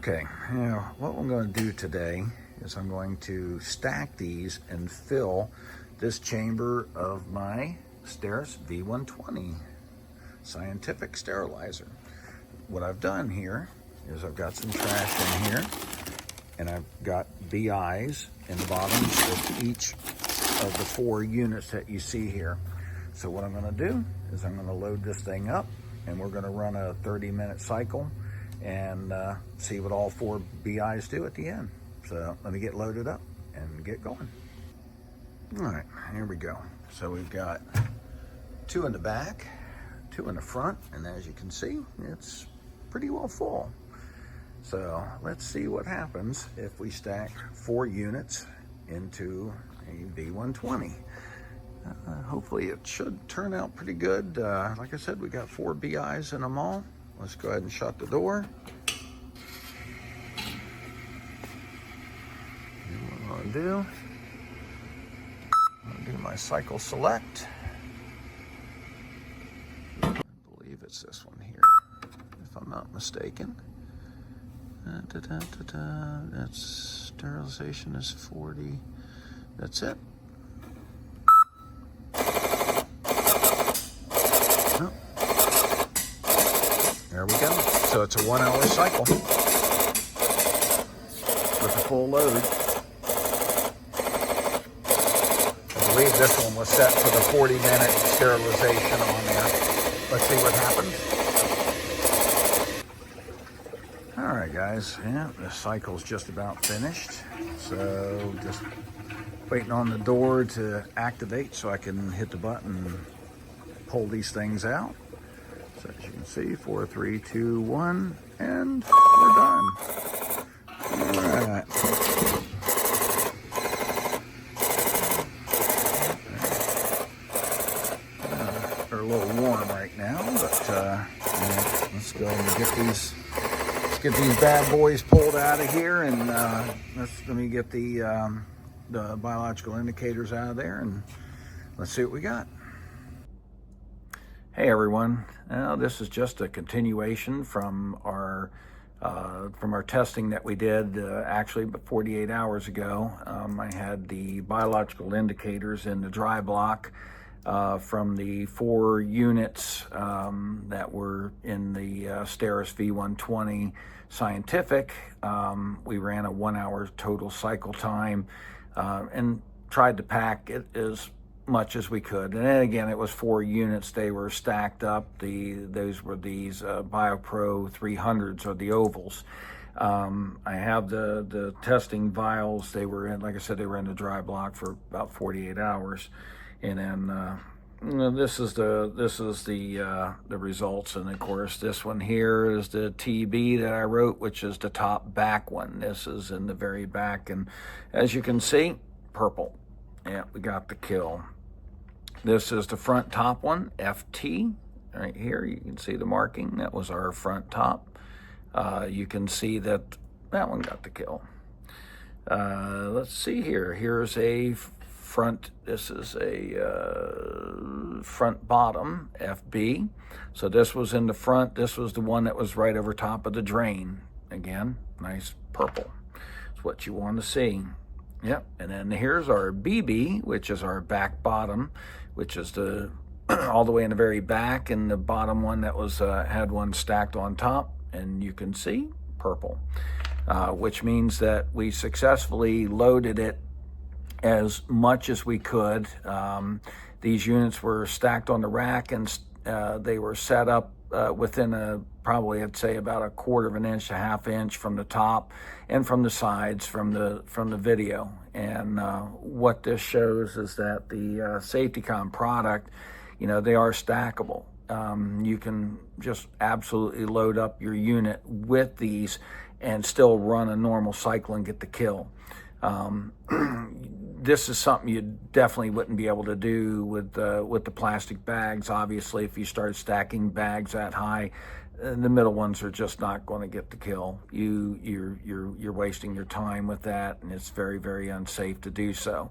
Okay, what I'm going to do today is I'm going to stack these and fill this chamber of my Steris V120 scientific sterilizer. What I've done here is I've got some trash in here, and I've got BIs in the bottoms of each of the 4 units that you see here. So what I'm going to do is I'm going to load this thing up, and we're going to run a 30-minute cycle and see what all 4 BIs do at the end. So let me get loaded up and get going. All right, here we go. So we've got 2 in the back, 2 in the front, and as you can see, it's pretty well full. So let's see what happens if we stack 4 units into a V120. Hopefully it should turn out pretty good. Like I said, we got 4 BIs in them all. Let's go ahead and shut the door. And what I'm gonna do my cycle select. I believe it's this one here, if I'm not mistaken. That's sterilization is 40. That's it. Oh. There we go. So it's a 1-hour cycle with a full load. I believe this one was set for the 40-minute sterilization on there. Let's see what happens. All right, guys. Yeah, the cycle's just about finished. So just waiting on the door to activate so I can hit the button and pull these things out. So as you can see, 4, 3, 2, 1, and we're done. All right. They're a little warm right now, but yeah, let's go and get these. Let's get these bad boys pulled out of here, and let me get the biological indicators out of there, and let's see what we got. Hey everyone, this is just a continuation from our testing that we did actually 48 hours ago. I had the biological indicators in the dry block from the 4 units that were in the Steris V120 scientific. We ran a 1-hour total cycle time and tried to pack it as much as we could. And then again, it was 4 units. They were stacked up. Those were these BioPro 300s, or the ovals. I have the testing vials. They were in, like I said, they were in the dry block for about 48 hours. And then this is the results. And of course, this one here is the TB that I wrote, which is the top back one. This is in the very back, and as you can see, purple. Yeah, we got the kill. This is the front top one, FT. Right here, you can see the marking. That was our front top. You can see that one got the kill. Let's see here. Here's a front. This is a front bottom, FB. So this was in the front. This was the one that was right over top of the drain. Again, nice purple. It's what you want to see. Yep, and then here's our BB, which is our back bottom, which is the all the way in the very back, and the bottom one that was had one stacked on top, and you can see purple, which means that we successfully loaded it as much as we could. These units were stacked on the rack, and they were set up within probably I'd say about a 1/4 inch to 1/2 inch from the top and from the sides from the video. And what this shows is that the Safe-Decon product, they are stackable. You can just absolutely load up your unit with these and still run a normal cycle and get the kill. This is something you definitely wouldn't be able to do with the plastic bags. Obviously, if you start stacking bags that high, the middle ones are just not going to get the kill. You're wasting your time with that, and it's very, very unsafe to do so.